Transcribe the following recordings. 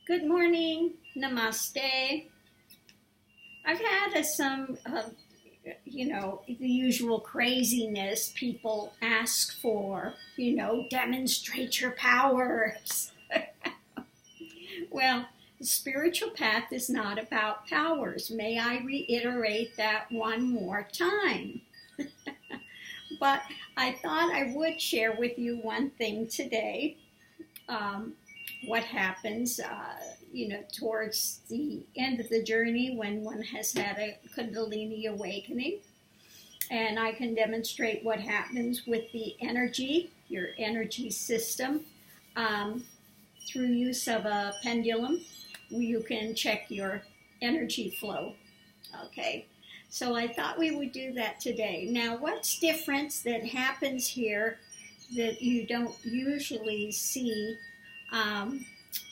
Good morning. Namaste. I've had the usual craziness. People ask for, demonstrate your powers. Well, the spiritual path is not about powers. May I reiterate that one more time? But I thought I would share with you one thing today. What happens, towards the end of the journey when one has had a Kundalini awakening. And I can demonstrate what happens with the energy, your energy system, through use of a pendulum. You can check your energy flow. Okay, so I thought we would do that today. Now, what's different that happens here that you don't usually see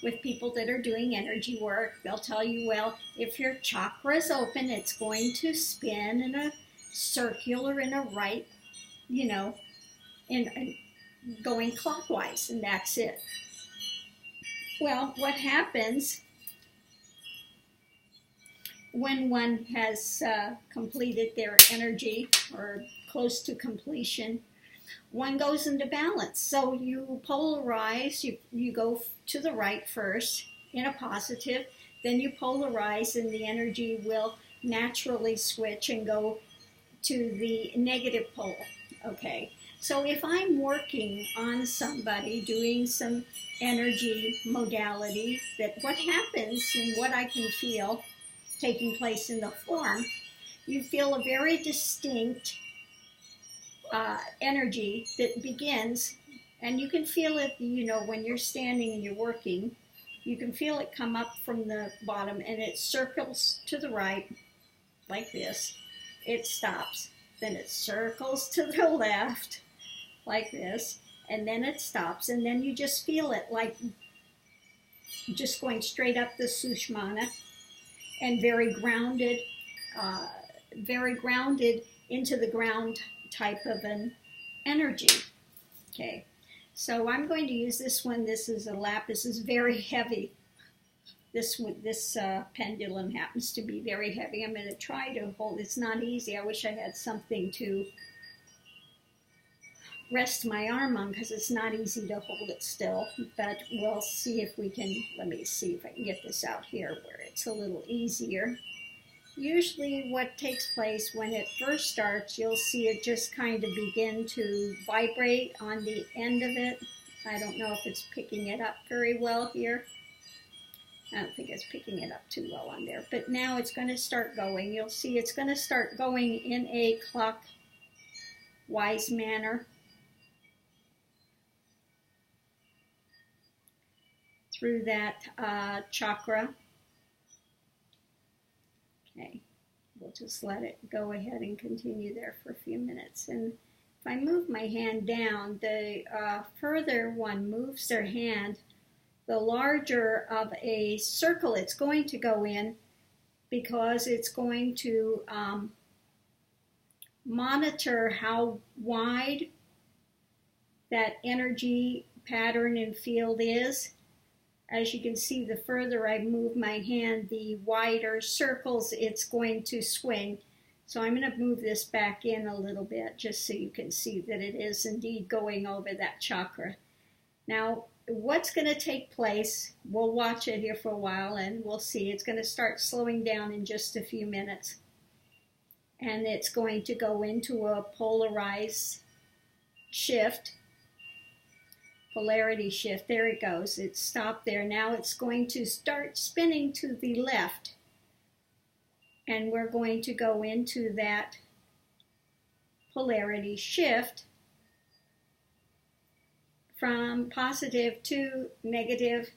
with people that are doing energy work? They'll tell you, well, if your chakra is open, it's going to spin in a circular in a right, in going clockwise, and that's it. Well, what happens when one has completed their energy or close to completion? One goes into balance. So you polarize, you go to the right first in a positive, then you polarize and the energy will naturally switch and go to the negative pole. Okay, so if I'm working on somebody doing some energy modality, that what happens and what I can feel taking place in the form, you feel a very distinct energy that begins, and you can feel it, when you're standing and you're working, you can feel it come up from the bottom and it circles to the right like this. It stops. Then it circles to the left like this, and then it stops, and then you just feel it like just going straight up the Sushmana and very grounded into the ground type of an energy. Okay, so I'm going to use this one. This is a lapis. This is very heavy. This pendulum happens to be very heavy. I'm going to try to hold. It's not easy. I wish I had something to rest my arm on because it's not easy to hold it still. But we'll see if we can. Let me see if I can get this out here where it's a little easier. Usually what takes place when it first starts, you'll see it just kind of begin to vibrate on the end of it. I don't know if it's picking it up very well here. I don't think it's picking it up too well on there. But now it's going to start going. You'll see it's going to start going in a clockwise manner through that chakra. Okay, we'll just let it go ahead and continue there for a few minutes. And if I move my hand down, the further one moves their hand, the larger of a circle it's going to go in, because it's going to monitor how wide that energy pattern and field is. As you can see, the further I move my hand, the wider circles it's going to swing. So I'm going to move this back in a little bit just so you can see that it is indeed going over that chakra. Now, what's going to take place, we'll watch it here for a while and we'll see. It's going to start slowing down in just a few minutes. And it's going to go into a polarized shift. Polarity shift. There it goes. It stopped there. Now it's going to start spinning to the left. And we're going to go into that polarity shift from positive to negative.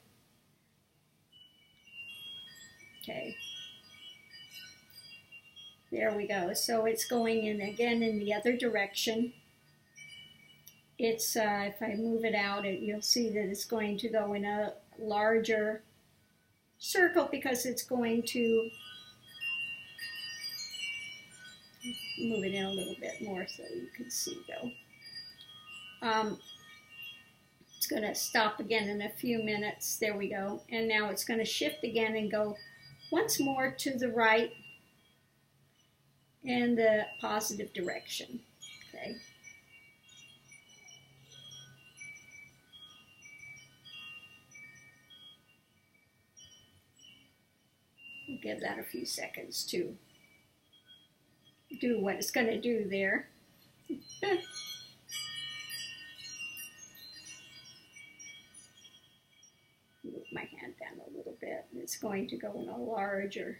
Okay. There we go. So it's going in again in the other direction. It's, if I move it out, you'll see that it's going to go in a larger circle because it's going to move it in a little bit more so you can see though. It's going to stop again in a few minutes. There we go. And now it's going to shift again and go once more to the right in the positive direction. Okay. We'll give that a few seconds to do what it's going to do there. Move my hand down a little bit. It's going to go in a larger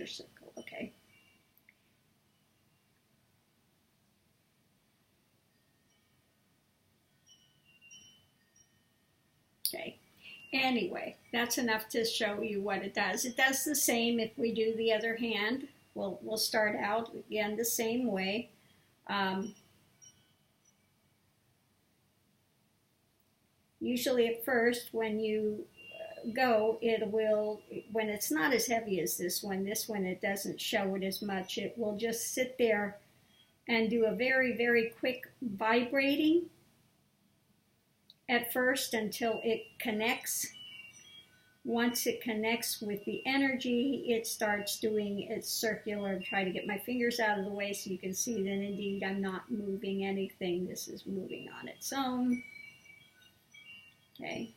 circle, okay. Okay, anyway, that's enough to show you what it does. It does the same if we do the other hand. We'll start out again the same way. Usually at first when you go, it will, when it's not as heavy as this one it doesn't show it as much. It will just sit there and do a very, very quick vibrating at first until it connects. Once it connects with the energy, it starts doing its circular. Try to get my fingers out of the way so you can see that indeed I'm not moving anything. This is moving on its own. Okay.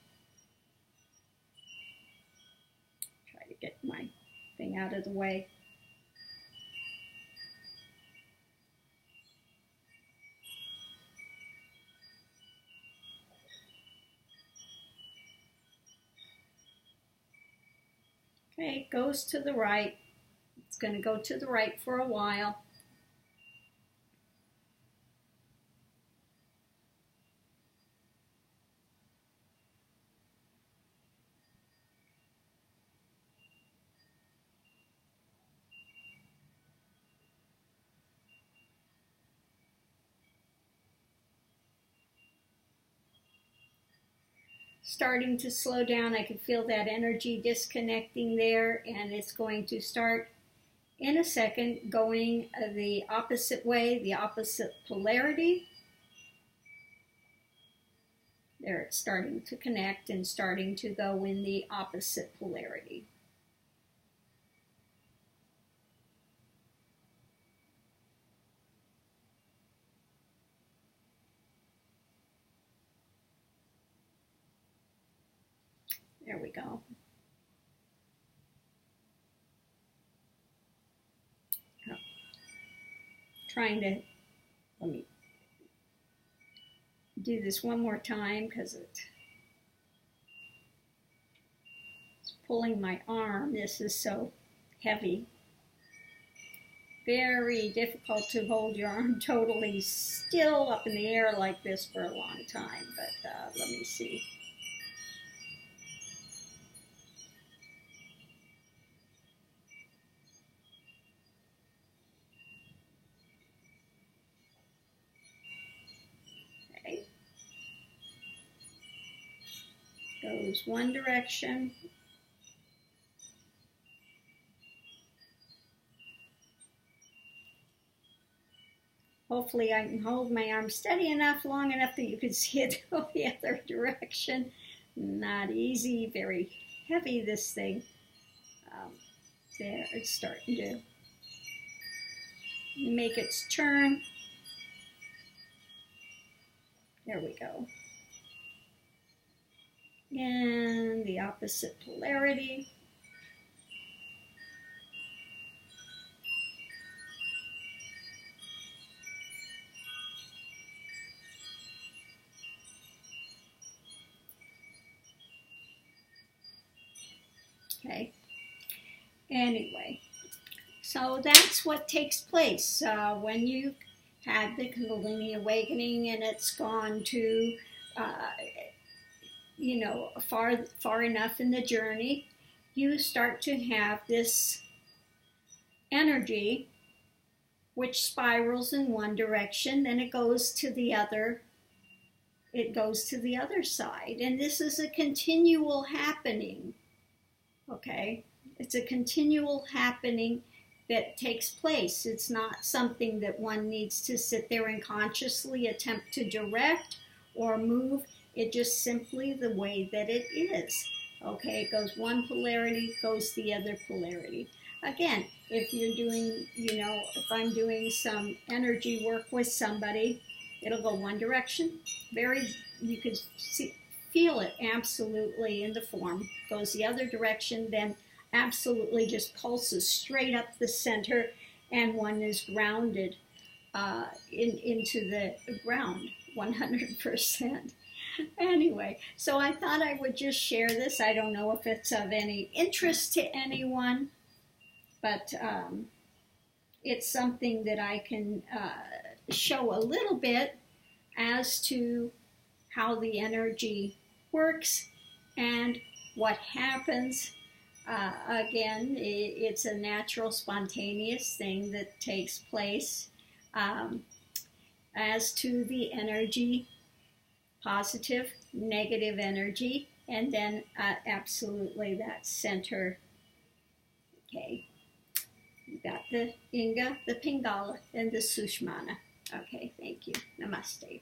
Try to get my thing out of the way. Okay, it goes to the right. It's going to go to the right for a while. Starting to slow down. I can feel that energy disconnecting there, and it's going to start in a second going the opposite way, the opposite polarity. There, it's starting to connect and starting to go in the opposite polarity. There we go. Oh. Trying to, let me do this one more time because it's pulling my arm. This is so heavy. Very difficult to hold your arm totally still up in the air like this for a long time, but let me see. Goes one direction. Hopefully I can hold my arm steady enough, long enough that you can see it go the other direction. Not easy, very heavy this thing. There, it's starting to make its turn. There we go. And the opposite polarity. Okay. Anyway, so that's what takes place when you had the Kundalini awakening and it's gone to you know, far enough in the journey, you start to have this energy which spirals in one direction, then it goes to the other. It goes to the other side, and this is a continual happening. Okay, it's a continual happening, that takes place. It's not something that one needs to sit there and consciously attempt to direct or move. It just simply the way that it is. Okay, it goes one polarity, goes the other polarity. Again, if you're doing, if I'm doing some energy work with somebody, it'll go one direction. You could feel it absolutely in the form. Goes the other direction, then absolutely just pulses straight up the center, and one is grounded into the ground 100%. Anyway, so I thought I would just share this. I don't know if it's of any interest to anyone, but it's something that I can show a little bit as to how the energy works and what happens. Again, it's a natural, spontaneous thing that takes place. As to the energy, positive, negative energy, and then absolutely that center. Okay, you got the Inga, the Pingala, and the Sushmana. Okay, thank you. Namaste.